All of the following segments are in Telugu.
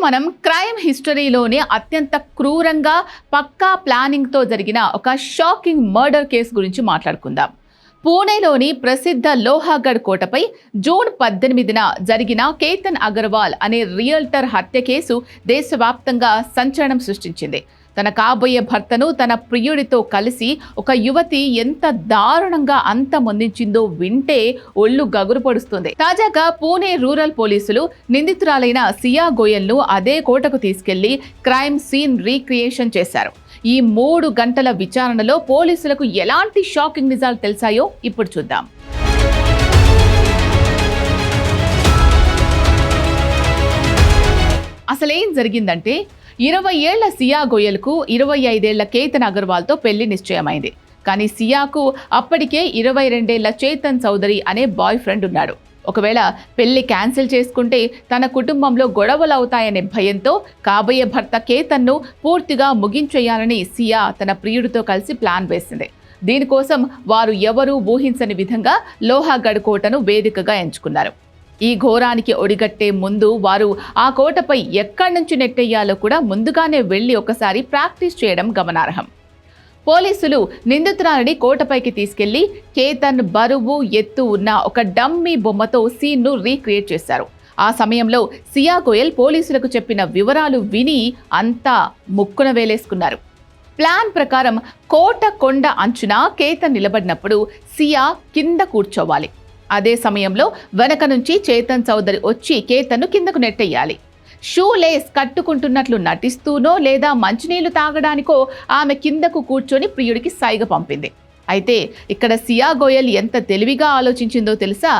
మనం క్రైమ్ హిస్టరీలోనే అత్యంత క్రూరంగా పక్కా ప్లానింగ్తో జరిగిన ఒక షాకింగ్ మర్డర్ కేసు గురించి మాట్లాడుకుందాం. పూణేలోని ప్రసిద్ధ లోహాగఢ్ కోటపై జూన్ 18న జరిగిన కేతన్ అగర్వాల్ అనే రియల్టర్ హత్య కేసు దేశవ్యాప్తంగా సంచలనం సృష్టించింది. తన కాబోయే భర్తను తన ప్రియుడితో కలిసి ఒక యువతి ఎంత దారుణంగా అంతమొందించిందో వింటే ఒళ్ళు గగురు పొడుస్తుంది. తాజాగా పూణే రూరల్ పోలీసులు నిందితురాలైన సియా గోయల్ను అదే కోటకు తీసుకెళ్లి క్రైమ్ సీన్ రీక్రియేషన్ చేశారు. ఈ 3 గంటల విచారణలో పోలీసులకు ఎలాంటి షాకింగ్ నిజాలు తెలిసాయో ఇప్పుడు చూద్దాం. అసలేం జరిగిందంటే 20 ఏళ్ల సియా గోయల్కు 25 ఏళ్ల కేతన్ అగర్వాల్తో పెళ్లి నిశ్చయమైంది. కానీ సియాకు అప్పటికే 22 ఏళ్ల చేతన్ చౌదరి అనే బాయ్ ఫ్రెండ్ ఉన్నాడు. ఒకవేళ పెళ్లి క్యాన్సిల్ చేసుకుంటే తన కుటుంబంలో గొడవలు అవుతాయనే భయంతో కాబోయే భర్త కేతన్ను పూర్తిగా ముగించేయాలని సియా తన ప్రియుడితో కలిసి ప్లాన్ వేసింది. దీనికోసం వారు ఎవరూ ఊహించని విధంగా లోహాగఢ్ కోటను వేదికగా ఎంచుకున్నారు. ఈ ఘోరానికి ఒడిగట్టే ముందు వారు ఆ కోటపై ఎక్కడి నుంచి నెట్టేయాలో కూడా ముందుగానే వెళ్లి ఒకసారి ప్రాక్టీస్ చేయడం గమనార్హం. పోలీసులు నిందితురాలిని కోటపైకి తీసుకెళ్లి కేతన్ బరువు ఎత్తు ఉన్న ఒక డమ్మీ బొమ్మతో సీన్ను రీక్రియేట్ చేశారు. ఆ సమయంలో సియా గోయల్ పోలీసులకు చెప్పిన వివరాలు విని అంతా ముక్కున వేలేసుకున్నారు. ప్లాన్ ప్రకారం కోట కొండ అంచున కేతన్ నిలబడినప్పుడు సియా కింద కూర్చోవాలి. అదే సమయంలో వెనక నుంచి చేతన్ చౌదరి వచ్చి కేతన్ను కిందకు నెట్టేయాలి. షూ లేస్ కట్టుకుంటున్నట్లు నటిస్తూనో లేదా మంచినీళ్లు తాగడానికో ఆమె కిందకు కూర్చొని ప్రియుడికి సైగ పంపింది. అయితే ఇక్కడ సియా గోయల్ ఎంత తెలివిగా ఆలోచించిందో తెలుసా?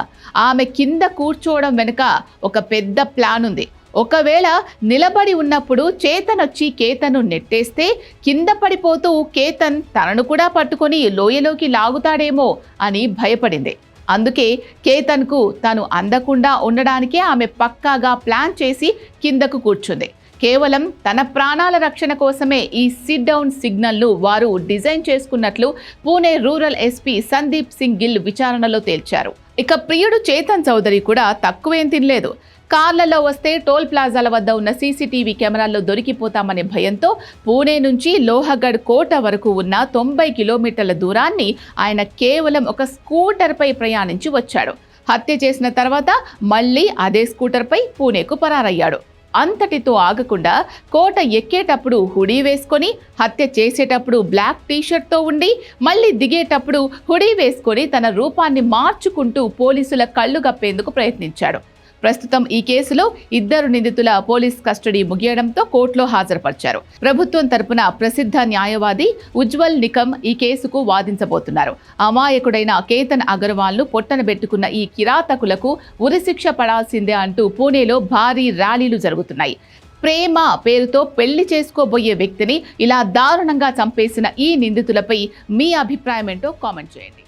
ఆమె కింద కూర్చోవడం వెనుక ఒక పెద్ద ప్లాన్ ఉంది. ఒకవేళ నిలబడి ఉన్నప్పుడు చేతన్ వచ్చి కేతన్ను నెట్టేస్తే కింద పడిపోతూ కేతన్ తనను కూడా పట్టుకొని లోయలోకి లాగుతాడేమో అని భయపడింది. అందుకే కేతన్కు తాను అందకుండా ఉండడానికే ఆమె పక్కాగా ప్లాన్ చేసి కిందకు కూర్చుంది. కేవలం తన ప్రాణాల రక్షణ కోసమే ఈ సిట్ డౌన్ సిగ్నల్ను వారు డిజైన్ చేసుకున్నట్లు పూణే రూరల్ ఎస్పీ సందీప్ సింగ్ గిల్ విచారణలో తేల్చారు. ఇక ప్రియుడు చేతన్ చౌదరి కూడా తక్కువేం తినలేదు. కార్లలో వస్తే టోల్ ప్లాజాల వద్ద ఉన్న సీసీటీవీ కెమెరాల్లో దొరికిపోతామనే భయంతో పూణే నుంచి లోహాగఢ్ కోట వరకు ఉన్న 90 కిలోమీటర్ల దూరాన్ని ఆయన కేవలం ఒక స్కూటర్పై ప్రయాణించి వచ్చాడు. హత్య చేసిన తర్వాత మళ్ళీ అదే స్కూటర్పై పూణేకు పరారయ్యాడు. అంతటితో ఆగకుండా కోట ఎక్కేటప్పుడు హుడీ వేసుకొని, హత్య చేసేటప్పుడు బ్లాక్ టీషర్ట్తో ఉండి, మళ్ళీ దిగేటప్పుడు హుడీ వేసుకొని తన రూపాన్ని మార్చుకుంటూ పోలీసుల కళ్ళు గప్పేందుకు ప్రయత్నించాడు. ప్రస్తుతం ఈ కేసులో 2 నిందితుల పోలీస్ కస్టడీ ముగియడంతో కోర్టులో హాజరుపరిచారు. ప్రభుత్వం తరపున ప్రసిద్ధ న్యాయవాది ఉజ్వల్ నికమ్ ఈ కేసుకు వాదించబోతున్నారు. అమాయకుడైన కేతన్ అగర్వాల్ను పొట్టనబెట్టుకున్న ఈ కిరాతకులకు ఉరిశిక్ష పడాల్సిందే అంటూ పూణేలో భారీ ర్యాలీలు జరుగుతున్నాయి. ప్రేమ పేరుతో పెళ్లి చేసుకోబోయే వ్యక్తిని ఇలా దారుణంగా చంపేసిన ఈ నిందితులపై మీ అభిప్రాయం ఏంటో కామెంట్ చేయండి.